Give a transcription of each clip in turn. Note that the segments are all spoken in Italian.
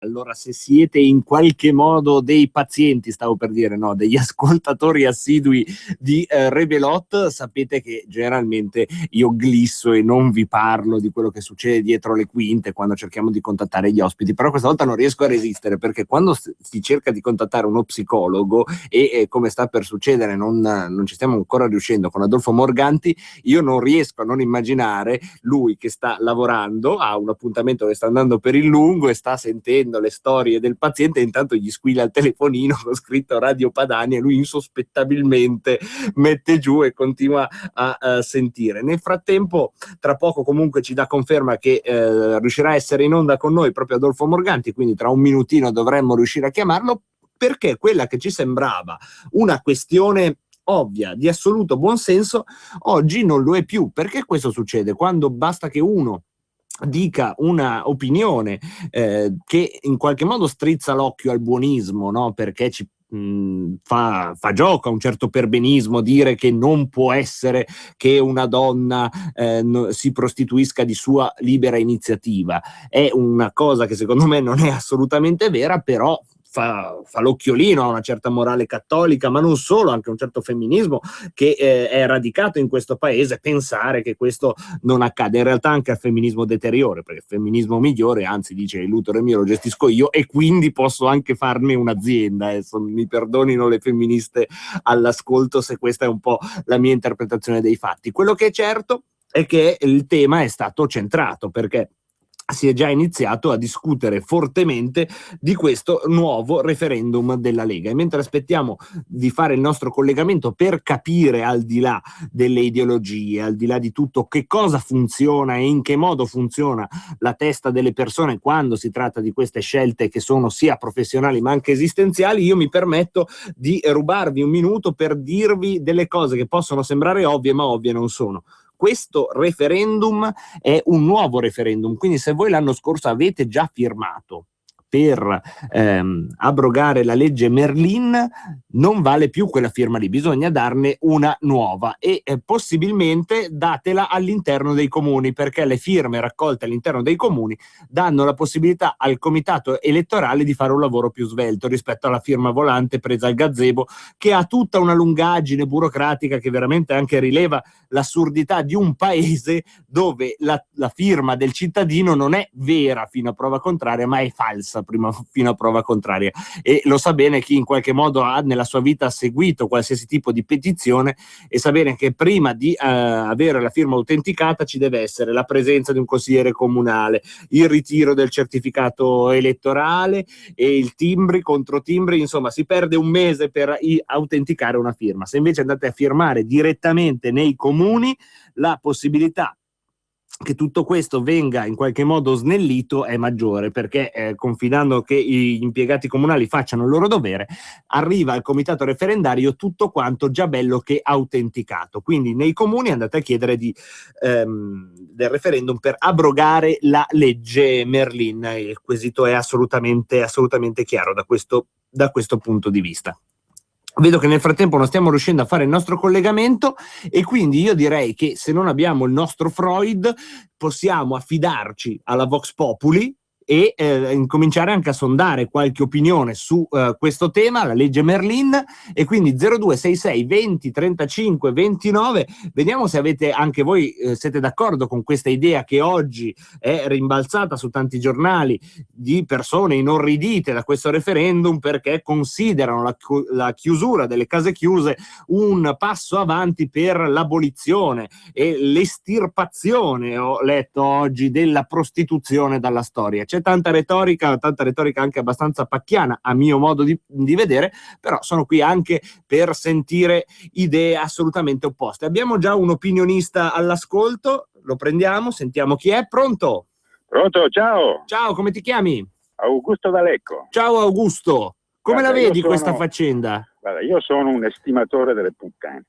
Allora, se siete in qualche modo dei pazienti, stavo per dire, no, degli ascoltatori assidui di Rebelot, sapete che generalmente io glisso e non vi parlo di quello che succede dietro le quinte quando cerchiamo di contattare gli ospiti, però questa volta non riesco a resistere, perché quando si cerca di contattare uno psicologo e come sta per succedere non ci stiamo ancora riuscendo con Adolfo Morganti, io non riesco a non immaginare lui che sta lavorando, ha un appuntamento che sta andando per il lungo e sta sentendo le storie del paziente e intanto gli squilla il telefonino con scritto Radio Padania e lui insospettabilmente mette giù e continua a sentire. Nel frattempo, tra poco comunque ci dà conferma che riuscirà a essere in onda con noi proprio Adolfo Morganti, quindi tra un minutino dovremmo riuscire a chiamarlo, perché quella che ci sembrava una questione ovvia, di assoluto buonsenso, oggi non lo è più. Perché questo succede? Quando basta che uno dica una opinione che in qualche modo strizza l'occhio al buonismo, no? Perché fa gioco a un certo perbenismo dire che non può essere che una donna si prostituisca di sua libera iniziativa. È una cosa che secondo me non è assolutamente vera, però fa l'occhiolino a una certa morale cattolica, ma non solo, anche un certo femminismo che è radicato in questo paese, pensare che questo non accade. In realtà anche al femminismo deteriore, perché il femminismo migliore, anzi, dice l'utero mio lo gestisco io e quindi posso anche farmi un'azienda. Mi perdonino le femministe all'ascolto se questa è un po' la mia interpretazione dei fatti. Quello che è certo è che il tema è stato centrato, perché si è già iniziato a discutere fortemente di questo nuovo referendum della Lega, e mentre aspettiamo di fare il nostro collegamento per capire, al di là delle ideologie, al di là di tutto, che cosa funziona e in che modo funziona la testa delle persone quando si tratta di queste scelte che sono sia professionali ma anche esistenziali, io mi permetto di rubarvi un minuto per dirvi delle cose che possono sembrare ovvie ma ovvie non sono. Questo referendum è un nuovo referendum, quindi se voi l'anno scorso avete già firmato per abrogare la legge Merlin, non vale più quella firma lì, bisogna darne una nuova e possibilmente datela all'interno dei comuni, perché le firme raccolte all'interno dei comuni danno la possibilità al comitato elettorale di fare un lavoro più svelto rispetto alla firma volante presa al gazebo, che ha tutta una lungaggine burocratica che veramente anche rileva l'assurdità di un paese dove la firma del cittadino non è vera fino a prova contraria, ma è falsa fino a prova contraria. E lo sa bene chi in qualche modo ha nella sua vita seguito qualsiasi tipo di petizione, e sa bene che prima di avere la firma autenticata ci deve essere la presenza di un consigliere comunale, il ritiro del certificato elettorale e il timbri, controtimbri, insomma si perde un mese per autenticare una firma. Se invece andate a firmare direttamente nei comuni, la possibilità che tutto questo venga in qualche modo snellito è maggiore, perché confidando che gli impiegati comunali facciano il loro dovere, arriva al comitato referendario tutto quanto già bello che autenticato. Quindi nei comuni andate a chiedere del referendum per abrogare la legge Merlin. Il quesito è assolutamente chiaro da questo punto di vista. Vedo che nel frattempo non stiamo riuscendo a fare il nostro collegamento, e quindi io direi che se non abbiamo il nostro Freud possiamo affidarci alla Vox Populi e incominciare anche a sondare qualche opinione su questo tema, la legge Merlin, e quindi 0266 20 35 29, vediamo se avete anche voi siete d'accordo con questa idea che oggi è rimbalzata su tanti giornali di persone inorridite da questo referendum perché considerano la chiusura delle case chiuse un passo avanti per l'abolizione e l'estirpazione, ho letto oggi, della prostituzione dalla storia. C'è tanta retorica anche abbastanza pacchiana a mio modo di vedere, però sono qui anche per sentire idee assolutamente opposte. Abbiamo già un opinionista all'ascolto, lo prendiamo, sentiamo chi è. Pronto? Pronto, ciao. Ciao, come ti chiami? Augusto da Lecco. Ciao Augusto, come Guarda, la vedi questa faccenda? Guarda, io sono un estimatore delle puttane.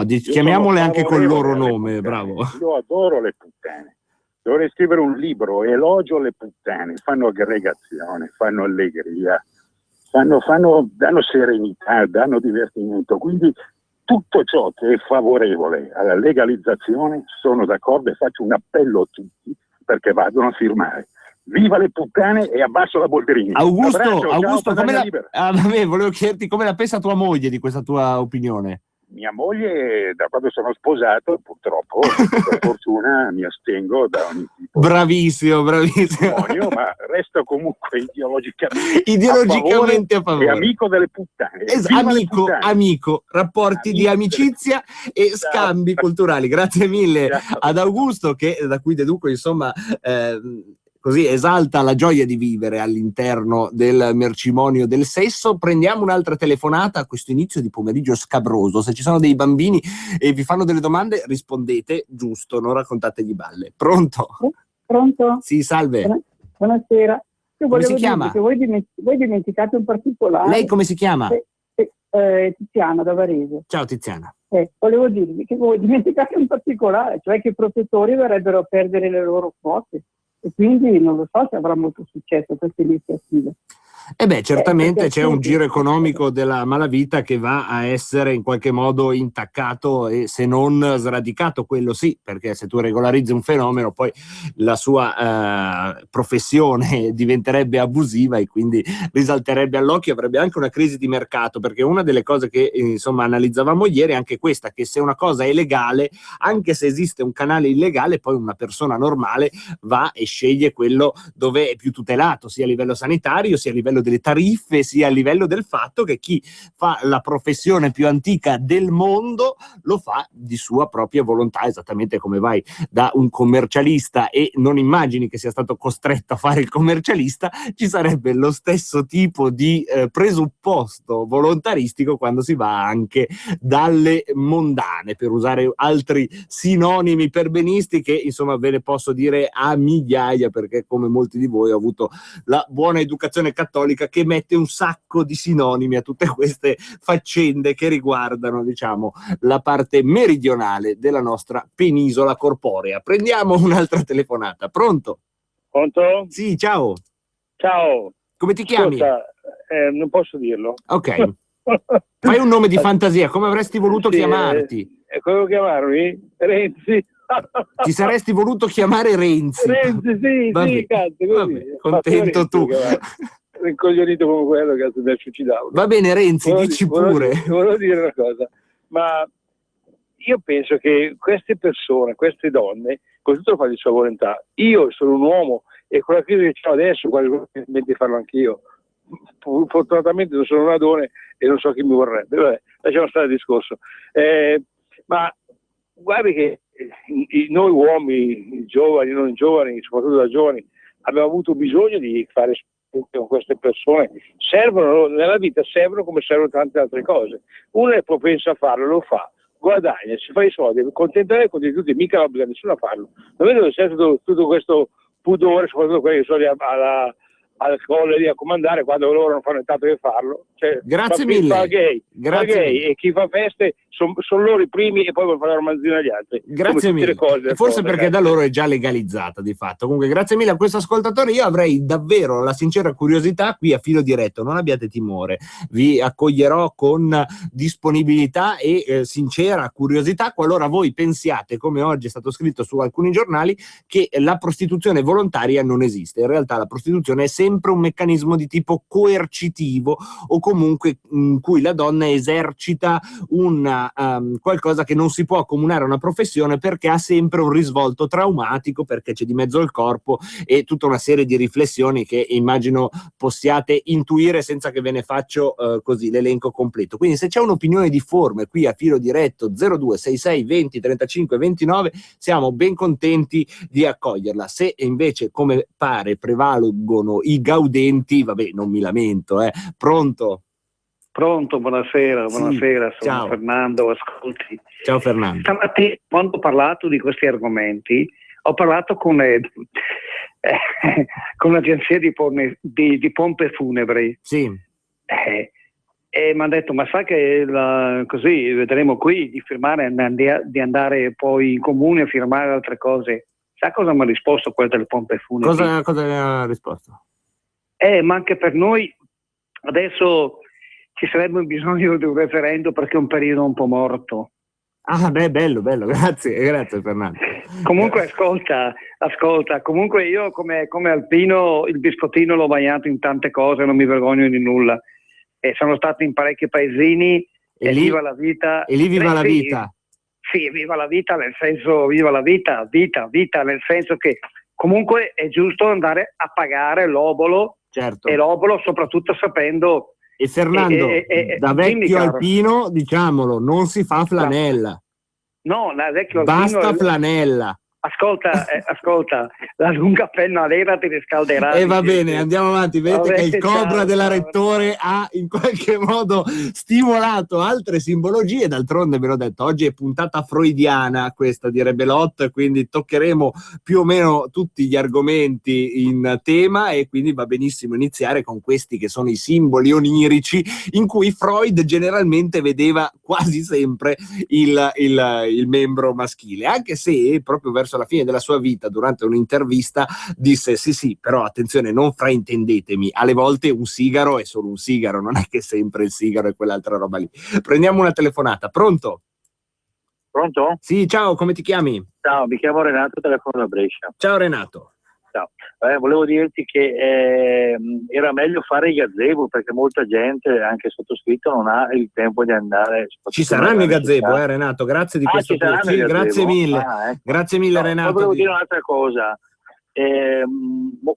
Chiamiamole anche col loro nome, bravo. Io adoro le puttane. Dovrei scrivere un libro, elogio le puttane, fanno aggregazione, fanno allegria, danno serenità, danno divertimento. Quindi tutto ciò che è favorevole alla legalizzazione sono d'accordo e faccio un appello a tutti perché vadano a firmare. Viva le puttane e abbasso la Boldrini. Augusto, volevo chiederti come la pensa tua moglie di questa tua opinione. Mia moglie, da quando sono sposato, purtroppo, per fortuna, mi astengo da ogni tipo bravissimo, ma resto comunque ideologicamente a favore e amico delle puttane. Amico, rapporti di amicizia e scambi culturali. Grazie mille ad Augusto, che da cui deduco, insomma, così esalta la gioia di vivere all'interno del mercimonio del sesso. Prendiamo un'altra telefonata a questo inizio di pomeriggio scabroso. Se ci sono dei bambini e vi fanno delle domande, rispondete giusto, non raccontategli balle. Pronto? Pronto? Sì, salve. Buonasera. Come si chiama? Che voi dimenticate un particolare. Lei come si chiama? Tiziana, da Varese. Ciao Tiziana. Volevo dirvi che voi dimenticate un particolare, cioè che i professori verrebbero a perdere le loro quote. E quindi non lo so se avrà molto successo questa iniziativa. Certamente c'è un giro economico della malavita che va a essere in qualche modo intaccato e se non sradicato, quello sì, perché se tu regolarizzi un fenomeno poi la sua professione diventerebbe abusiva e quindi risalterebbe all'occhio, avrebbe anche una crisi di mercato, perché una delle cose che insomma analizzavamo ieri è anche questa, che se una cosa è legale, anche se esiste un canale illegale, poi una persona normale va e sceglie quello dove è più tutelato, sia a livello sanitario, sia a livello delle tariffe, sia a livello del fatto che chi fa la professione più antica del mondo lo fa di sua propria volontà, esattamente come vai da un commercialista e non immagini che sia stato costretto a fare il commercialista, ci sarebbe lo stesso tipo di presupposto volontaristico quando si va anche dalle mondane, per usare altri sinonimi perbenisti che insomma ve ne posso dire a migliaia, perché come molti di voi ho avuto la buona educazione cattolica che mette un sacco di sinonimi a tutte queste faccende che riguardano, diciamo, la parte meridionale della nostra penisola corporea. Prendiamo un'altra telefonata. Pronto? Pronto? Sì, ciao. Ciao. Come ti chiami? Ascolta, non posso dirlo. Ok. Fai un nome di fantasia, come avresti voluto chiamarti? Come chiamarmi? Renzi. Ti saresti voluto chiamare Renzi? Renzi, sì, cazzo, così. Vabbè, contento tu. Rincoglionito come quello, cazzo, mi ha suicidato. Va bene, Renzi, dici pure. Volevo dire una cosa, ma io penso che queste persone, queste donne, così lo fa di sua volontà. Io sono un uomo e con la crisi che ho adesso, quasi di farlo anch'io. Fortunatamente non sono una donna e non so chi mi vorrebbe. Vabbè, lasciamo stare il discorso. Ma guardi che noi uomini, giovani, non giovani, soprattutto da giovani, abbiamo avuto bisogno di fare con queste persone. Servono nella vita, servono come servono tante altre cose. Uno è propenso a farlo, lo fa, guadagna, si fa i soldi, contentare con di tutti, mica obbliga nessuno a farlo. Non vedo c'è tutto questo pudore, soprattutto quelli che sono al colle lì a comandare quando loro non fanno tanto che farlo. Cioè, grazie mille. Fa gay e chi fa feste sono loro i primi e poi vuole fare la romanzina agli altri. Grazie mille. Forse perché da loro è già legalizzata di fatto. Comunque grazie mille a questo ascoltatore. Io avrei davvero la sincera curiosità qui a filo diretto, non abbiate timore, vi accoglierò con disponibilità e sincera curiosità qualora voi pensiate, come oggi è stato scritto su alcuni giornali, che la prostituzione volontaria non esiste. In realtà la prostituzione è sempre un meccanismo di tipo coercitivo o comunque in cui la donna esercita qualcosa che non si può accomunare a una professione perché ha sempre un risvolto traumatico, perché c'è di mezzo il corpo e tutta una serie di riflessioni che immagino possiate intuire senza che ve ne faccio così l'elenco completo. Quindi se c'è un'opinione di forme qui a filo diretto 0266 20 35 29 siamo ben contenti di accoglierla. Se invece come pare prevalgono i gaudenti, vabbè, non mi lamento. Pronto? Pronto, buonasera, sì, sono ciao. Fernando, ascolti. Ciao Fernando. Stamattina, quando ho parlato di questi argomenti, ho parlato con l'agenzia di pompe funebri. Sì. E mi hanno detto, ma sai che così vedremo qui di firmare, di andare poi in comune a firmare altre cose. Sa cosa mi ha risposto quella delle pompe funebri? Cosa le ha risposto? Ma anche per noi adesso ci sarebbe bisogno di un referendum perché è un periodo un po' morto. Ah, beh, bello, grazie Fernando. Comunque ascolta, comunque io come alpino il biscottino l'ho bagnato in tante cose, non mi vergogno di nulla. E sono stato in parecchi paesini e lì, viva la vita. E lì viva la vita. Sì, viva la vita, nel senso, viva la vita, vita, nel senso che comunque è giusto andare a pagare l'obolo, certo. E l'obolo soprattutto sapendo. E Fernando, da vecchio alpino, diciamolo, non si fa flanella. No, da vecchio basta alpino. Flanella. Ascolta, la lunga penna nera ti riscalderà. E va bene, andiamo avanti. Vedete che il Cobra della Rettore ha in qualche modo stimolato altre simbologie. D'altronde ve l'ho detto, oggi è puntata freudiana questa di Rebelot, quindi toccheremo più o meno tutti gli argomenti in tema e quindi va benissimo iniziare con questi che sono i simboli onirici in cui Freud generalmente vedeva quasi sempre il membro maschile, anche se proprio verso alla fine della sua vita, durante un'intervista, disse sì, però attenzione, non fraintendetemi, alle volte un sigaro è solo un sigaro, non è che sempre il sigaro è quell'altra roba lì. Prendiamo una telefonata. Pronto? Pronto? Sì, ciao, come ti chiami? Ciao, mi chiamo Renato, telefono da Brescia. Ciao Renato. Ciao. Volevo dirti che era meglio fare i gazebo, perché molta gente, anche sottoscritto, non ha il tempo di andare. Ci saranno i gazebo, Renato, grazie di questo. Sì, grazie mille. Ecco. Grazie mille, Renato. Volevo dire un'altra cosa.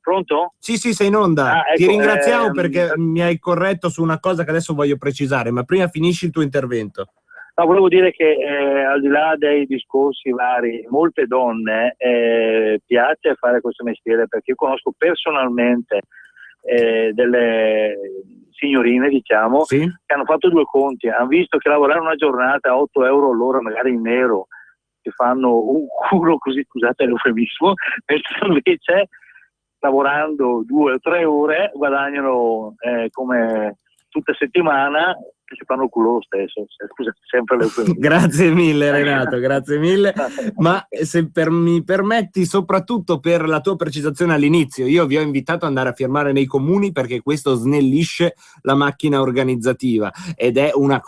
Pronto? Sì, sei in onda. Ecco, ti ringraziamo perché mi hai corretto su una cosa che adesso voglio precisare, ma prima finisci il tuo intervento. No, volevo dire che al di là dei discorsi vari, molte donne piace fare questo mestiere, perché io conosco personalmente delle signorine, diciamo, sì, che hanno fatto due conti, hanno visto che lavorare una giornata a 8 euro l'ora, magari in nero, che fanno un culo così, scusate l'eufemismo, invece lavorando 2 o 3 ore guadagnano come tutta settimana, che si fanno il culo lo stesso. Scusa, sempre l'eufemismo. Grazie mille Renato, grazie mille. Ma se mi permetti, soprattutto per la tua precisazione all'inizio, io vi ho invitato ad andare a firmare nei comuni perché questo snellisce la macchina organizzativa ed è una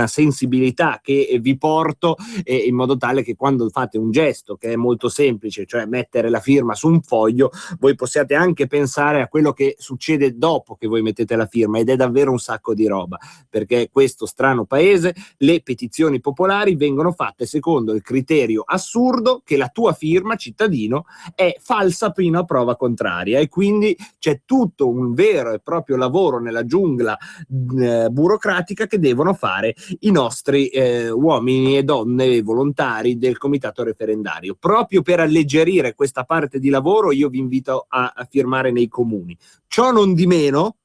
sensibilità che vi porto in modo tale che quando fate un gesto che è molto semplice, cioè mettere la firma su un foglio, voi possiate anche pensare a quello che succede dopo che voi mettete la firma, ed è davvero un sacco di roba, perché questo strano paese le petizioni popolari vengono fatte secondo il criterio assurdo che la tua firma, cittadino, è falsa fino a prova contraria, e quindi c'è tutto un vero e proprio lavoro nella giungla burocratica che devono fare i nostri uomini e donne volontari del comitato referendario. Proprio per alleggerire questa parte di lavoro io vi invito a firmare nei comuni. Ciò non di meno,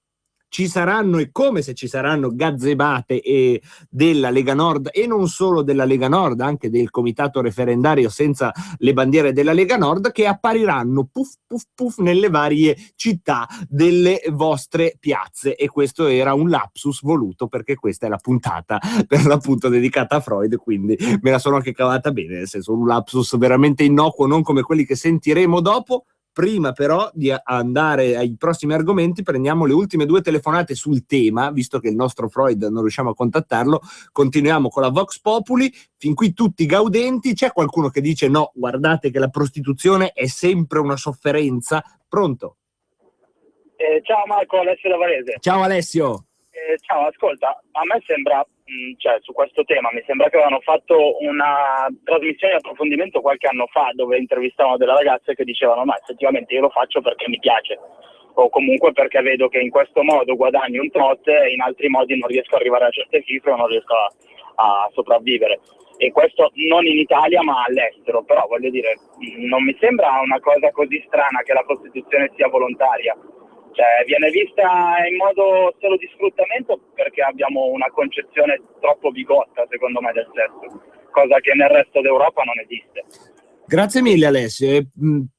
ci saranno, e come se ci saranno, gazebate della Lega Nord, e non solo della Lega Nord, anche del comitato referendario senza le bandiere della Lega Nord, che appariranno puff nelle varie città delle vostre piazze. E questo era un lapsus voluto, perché questa è la puntata per l'appunto dedicata a Freud, quindi me la sono anche cavata bene, nel senso, un lapsus veramente innocuo, non come quelli che sentiremo dopo. Prima però di andare ai prossimi argomenti, prendiamo le ultime 2 telefonate sul tema, visto che il nostro Freud non riusciamo a contattarlo. Continuiamo con la Vox Populi, fin qui tutti gaudenti. C'è qualcuno che dice no, guardate che la prostituzione è sempre una sofferenza? Pronto? Ciao Marco, Alessio da Varese. Ciao Alessio. Ciao, ascolta, a me sembra, cioè su questo tema, mi sembra che avevano fatto una trasmissione di approfondimento qualche anno fa dove intervistavano delle ragazze che dicevano ma effettivamente io lo faccio perché mi piace, o comunque perché vedo che in questo modo guadagno un tot e in altri modi non riesco ad arrivare a certe cifre o non riesco a sopravvivere. E questo non in Italia ma all'estero, però voglio dire, non mi sembra una cosa così strana che la prostituzione sia volontaria. Cioè, viene vista in modo solo di sfruttamento perché abbiamo una concezione troppo bigotta, secondo me, del sesso, cosa che nel resto d'Europa non esiste. Grazie mille Alessio, e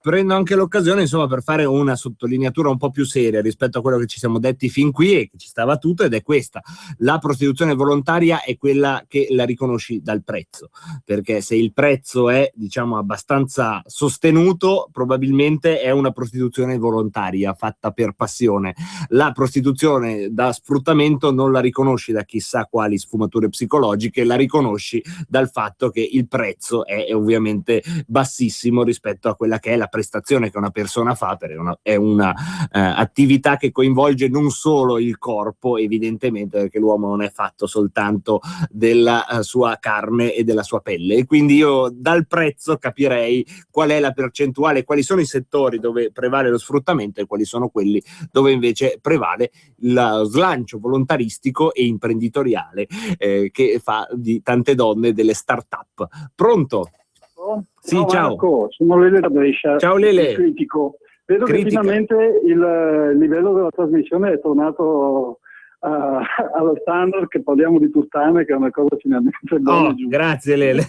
prendo anche l'occasione insomma per fare una sottolineatura un po' più seria rispetto a quello che ci siamo detti fin qui e che ci stava tutto, ed è questa: la prostituzione volontaria è quella che la riconosci dal prezzo, perché se il prezzo è diciamo abbastanza sostenuto probabilmente è una prostituzione volontaria fatta per passione. La prostituzione da sfruttamento non la riconosci da chissà quali sfumature psicologiche, la riconosci dal fatto che il prezzo è ovviamente bassissimo rispetto a quella che è la prestazione che una persona fa, perché è una attività che coinvolge non solo il corpo, evidentemente, perché l'uomo non è fatto soltanto della sua carne e della sua pelle, e quindi io dal prezzo capirei qual è la percentuale, quali sono i settori dove prevale lo sfruttamento e quali sono quelli dove invece prevale lo slancio volontaristico e imprenditoriale che fa di tante donne delle start-up. Pronto? Sì, ciao. Marco, sono Lele da Brescia. Ciao Lele. Critico. Vedo che finalmente il livello della trasmissione è tornato allo standard, che parliamo di puttane, che è una cosa finalmente buona. Grazie Lele.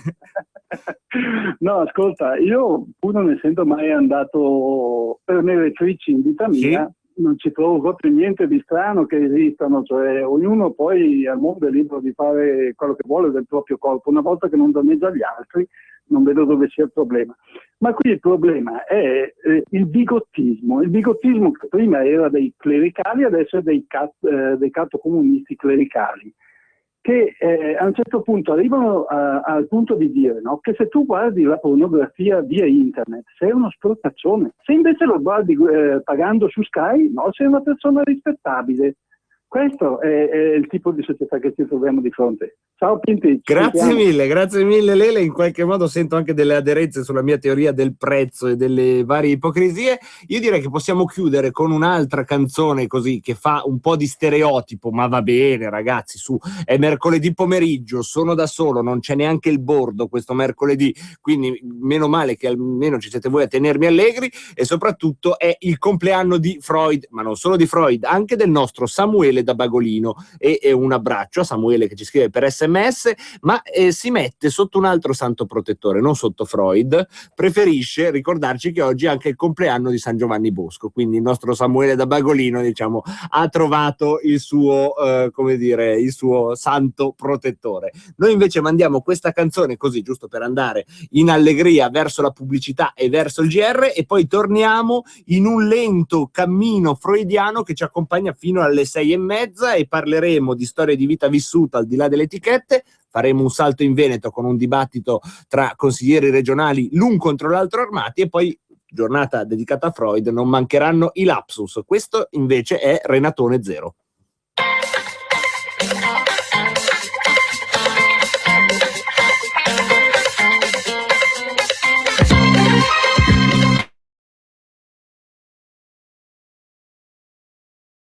No, ascolta, io pur non essendo mai andato per meretrici in vita mia, non ci trovo proprio niente di strano che esistano, cioè ognuno poi al mondo è libero di fare quello che vuole del proprio corpo, una volta che non danneggia gli altri. Non vedo dove sia il problema. Ma qui il problema è il bigottismo che prima era dei clericali, adesso è dei cattocomunisti clericali, che a un certo punto arrivano al punto di dire, no, che se tu guardi la pornografia via internet sei uno sporcaccione, se invece lo guardi pagando su Sky, no, sei una persona rispettabile. Questo è il tipo di società che ci troviamo di fronte. Ciao Pinti. Grazie mille Lele, in qualche modo sento anche delle aderenze sulla mia teoria del prezzo e delle varie ipocrisie. Io direi che possiamo chiudere con un'altra canzone così che fa un po' di stereotipo, ma va bene ragazzi, è mercoledì pomeriggio, sono da solo, non c'è neanche il bordo questo mercoledì, quindi meno male che almeno ci siete voi a tenermi allegri, e soprattutto è il compleanno di Freud, ma non solo di Freud, anche del nostro Samuele da Bagolino, e un abbraccio a Samuele che ci scrive per SMS, ma si mette sotto un altro santo protettore, non sotto Freud, preferisce ricordarci che oggi è anche il compleanno di San Giovanni Bosco, quindi il nostro Samuele da Bagolino diciamo ha trovato il suo il suo santo protettore. Noi invece mandiamo questa canzone così giusto per andare in allegria verso la pubblicità e verso il GR, e poi torniamo in un lento cammino freudiano che ci accompagna fino alle 6:30, e parleremo di storia di vita vissuta al di là delle etichette. Faremo un salto in Veneto con un dibattito tra consiglieri regionali l'un contro l'altro armati, e poi giornata dedicata a Freud, non mancheranno i lapsus. Questo invece è Renatone Zero.